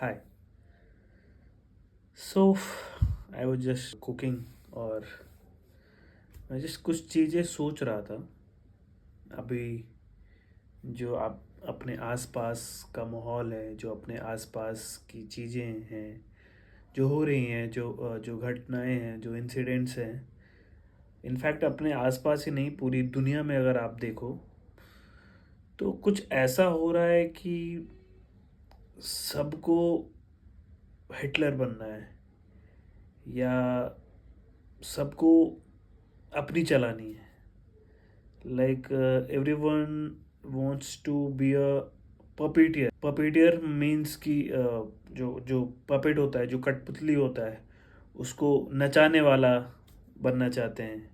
Hi. So I was just cooking और मैं just कुछ चीज़ें सोच रहा था अभी जो आप अपने आसपास का माहौल है, जो अपने आसपास की चीज़ें हैं, जो हो रही हैं, जो घटनाएं हैं, जो इंसिडेंट्स हैं। इनफैक्ट अपने आसपास ही नहीं, पूरी दुनिया में अगर आप देखो तो कुछ ऐसा हो रहा है कि सबको हिटलर बनना है या सबको अपनी चलानी है। Like everyone wants to be a puppeteer. Puppeteer means कि जो जो पपेट होता है, जो कठपुतली होता है, उसको नचाने वाला बनना चाहते हैं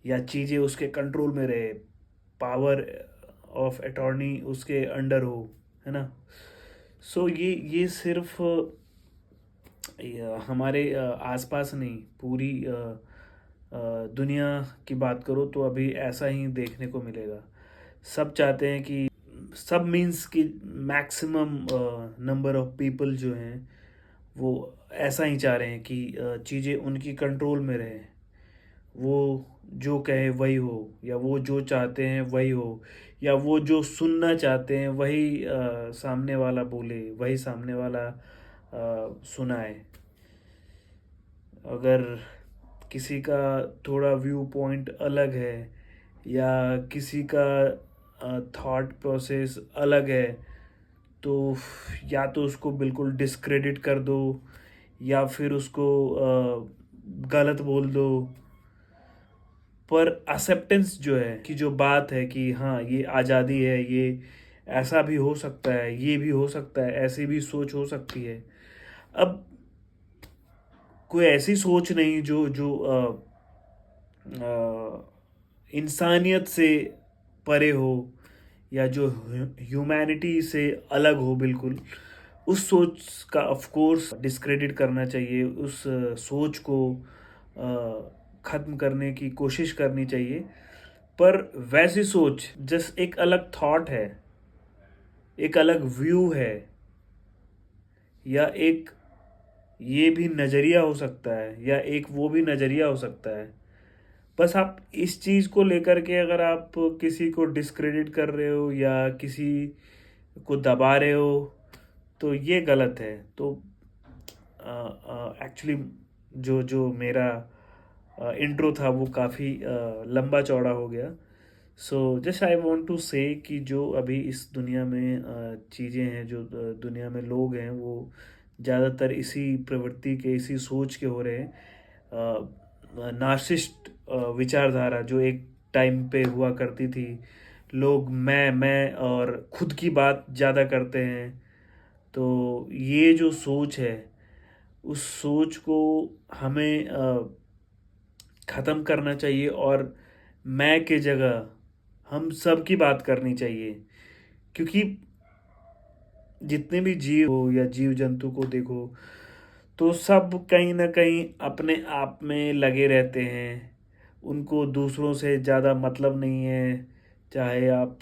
या चीज़ें उसके कंट्रोल में रहे, पावर ऑफ अटॉर्नी उसके अंडर हो, है ना। सो ये सिर्फ हमारे आसपास नहीं, पूरी दुनिया की बात करो तो अभी ऐसा ही देखने को मिलेगा। सब चाहते हैं कि सब मीन्स कि मैक्सिमम नंबर ऑफ पीपल जो हैं वो ऐसा ही चाह रहे हैं कि चीज़ें उनकी कंट्रोल में रहें। वो जो कहे वही हो, या वो जो चाहते हैं वही हो, या वो जो सुनना चाहते हैं वही सामने वाला बोले, वही सामने वाला सुनाए। अगर किसी का थोड़ा व्यू पॉइंट अलग है या किसी का थॉट प्रोसेस अलग है तो या तो उसको बिल्कुल डिस्क्रेडिट कर दो या फिर उसको गलत बोल दो। पर एक्सेप्टेंस जो है कि जो बात है कि हाँ ये आज़ादी है, ये ऐसा भी हो सकता है, ये भी हो सकता है, ऐसी भी सोच हो सकती है। अब कोई ऐसी सोच नहीं जो जो इंसानियत से परे हो या जो ह्यूमैनिटी से अलग हो बिल्कुल, उस सोच का ऑफ कोर्स डिस्क्रेडिट करना चाहिए। उस सोच को ख़त्म करने की कोशिश करनी चाहिए। पर वैसी सोच जस्ट एक अलग थॉट है, एक अलग व्यू है, या एक ये भी नज़रिया हो सकता है, या एक वो भी नज़रिया हो सकता है। बस आप इस चीज़ को लेकर के अगर आप किसी को डिस्क्रेडिट कर रहे हो या किसी को दबा रहे हो तो ये गलत है। तो एक्चुअली जो जो मेरा इंट्रो था वो काफ़ी लंबा चौड़ा हो गया। So just I want to से कि जो अभी इस दुनिया में चीज़ें हैं, जो दुनिया में लोग हैं, वो ज़्यादातर इसी प्रवृत्ति के, इसी सोच के हो रहे हैं। नार्सिस्ट विचारधारा जो एक टाइम पे हुआ करती थी, लोग मैं और खुद की बात ज़्यादा करते हैं। तो ये जो सोच है, उस सोच को हमें ख़त्म करना चाहिए और मैं के जगह हम सब की बात करनी चाहिए। क्योंकि जितने भी जीव हो या जीव जंतु को देखो तो सब कहीं ना कहीं अपने आप में लगे रहते हैं। उनको दूसरों से ज़्यादा मतलब नहीं है। चाहे आप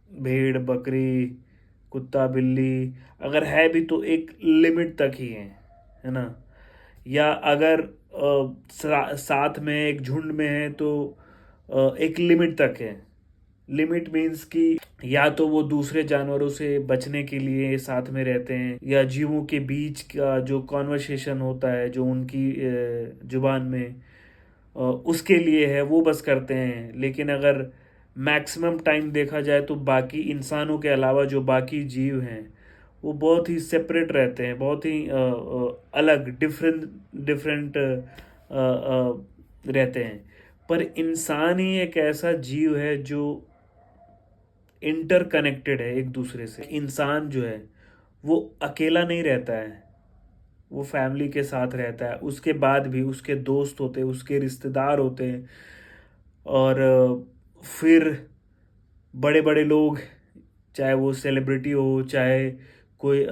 भेड़ बकरी, कुत्ता बिल्ली, अगर है भी तो एक लिमिट तक ही है ना। या अगर साथ में एक झुंड में है तो एक लिमिट तक है। लिमिट मीन्स कि या तो वो दूसरे जानवरों से बचने के लिए साथ में रहते हैं, या जीवों के बीच का जो कॉन्वर्सेशन होता है जो उनकी जुबान में उसके लिए है वो बस करते हैं। लेकिन अगर मैक्सिमम टाइम देखा जाए तो बाकी इंसानों के अलावा जो बाकी जीव हैं वो बहुत ही सेपरेट रहते हैं, बहुत ही अलग, डिफरेंट डिफरेंट रहते हैं। पर इंसान ही एक ऐसा जीव है जो इंटरकनेक्टेड है एक दूसरे से। इंसान जो है वो अकेला नहीं रहता है, वो फैमिली के साथ रहता है। उसके बाद भी उसके दोस्त होते हैं, उसके रिश्तेदार होते हैं, और फिर बड़े बड़े लोग, चाहे वो सेलिब्रिटी हो, चाहे कोई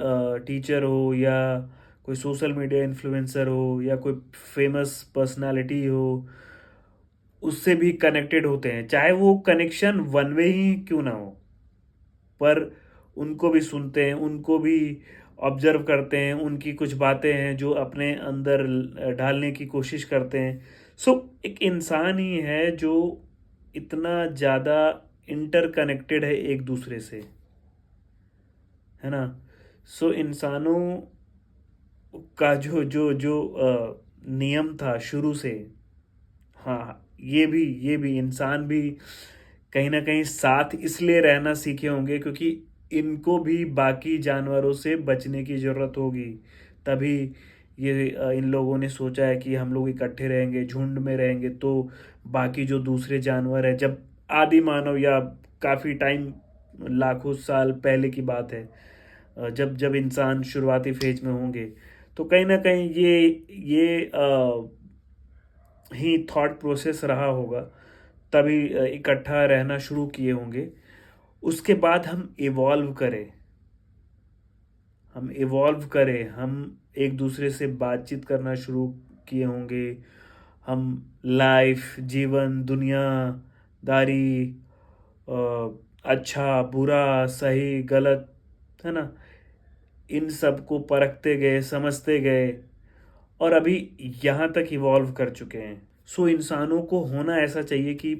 टीचर हो, या कोई सोशल मीडिया इन्फ्लुएंसर हो, या कोई फेमस पर्सनालिटी हो, उससे भी कनेक्टेड होते हैं। चाहे वो कनेक्शन वन वे ही क्यों ना हो, पर उनको भी सुनते हैं, उनको भी ऑब्जर्व करते हैं, उनकी कुछ बातें हैं जो अपने अंदर ढालने की कोशिश करते हैं। सो एक इंसान ही है जो इतना ज़्यादा इंटरकनेक्टेड है एक दूसरे से, है ना। सो इंसानों का जो जो जो नियम था शुरू से, हाँ, ये भी इंसान भी कहीं ना कहीं साथ इसलिए रहना सीखे होंगे क्योंकि इनको भी बाकी जानवरों से बचने की ज़रूरत होगी। तभी ये इन लोगों ने सोचा है कि हम लोग इकट्ठे रहेंगे, झुंड में रहेंगे, तो बाकी जो दूसरे जानवर हैं, जब आदि मानव या काफ़ी टाइम, लाखों साल पहले की बात है, जब जब इंसान शुरुआती फेज में होंगे, तो कहीं ना कहीं ये ही थॉट प्रोसेस रहा होगा, तभी इकट्ठा रहना शुरू किए होंगे। उसके बाद हम इवॉल्व करें, हम एक दूसरे से बातचीत करना शुरू किए होंगे। हम लाइफ, जीवन, दुनियादारी, अच्छा बुरा, सही गलत, है ना, इन सब को परखते गए, समझते गए, और अभी यहाँ तक इवॉल्व कर चुके हैं। सो इंसानों को होना ऐसा चाहिए कि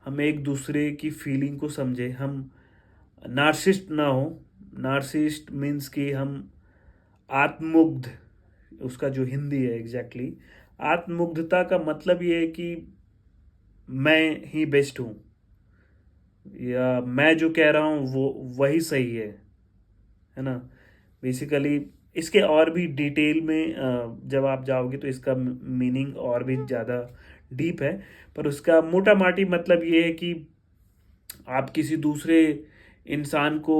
हम एक दूसरे की फीलिंग को समझे, हम नार्सिस्ट ना हो। नार्सिस्ट मीन्स कि हम आत्ममुग्ध, उसका जो हिंदी है एग्जैक्टली आत्ममुग्धता का मतलब ये है कि मैं ही बेस्ट हूँ, या मैं जो कह रहा हूँ वो वही सही है ना। बेसिकली इसके और भी डिटेल में जब आप जाओगे तो इसका मीनिंग और भी ज़्यादा डीप है, पर उसका मोटा माटी मतलब ये है कि आप किसी दूसरे इंसान को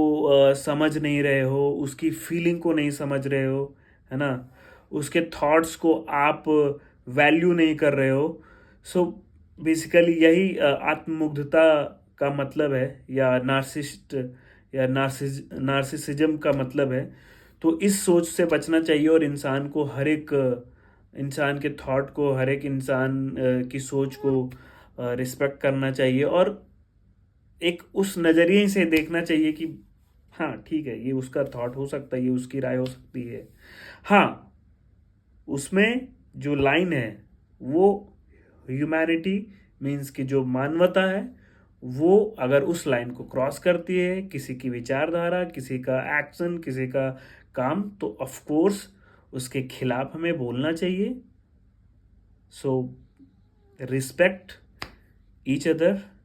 समझ नहीं रहे हो, उसकी फीलिंग को नहीं समझ रहे हो, है ना, उसके थॉट्स को आप वैल्यू नहीं कर रहे हो। सो बेसिकली यही आत्ममुग्धता का मतलब है, या नार्सिसिज्म का मतलब है। तो इस सोच से बचना चाहिए, और इंसान को हर एक इंसान के थॉट को, हर एक इंसान की सोच को रिस्पेक्ट करना चाहिए, और एक उस नज़रिए से देखना चाहिए कि हाँ ठीक है, ये उसका थॉट हो सकता है, ये उसकी राय हो सकती है। हाँ, उसमें जो लाइन है वो ह्यूमैनिटी मीन्स कि जो मानवता है, वो अगर उस लाइन को क्रॉस करती है, किसी की विचारधारा, किसी का एक्शन, किसी का काम, तो ऑफ कोर्स उसके खिलाफ हमें बोलना चाहिए। So respect each other,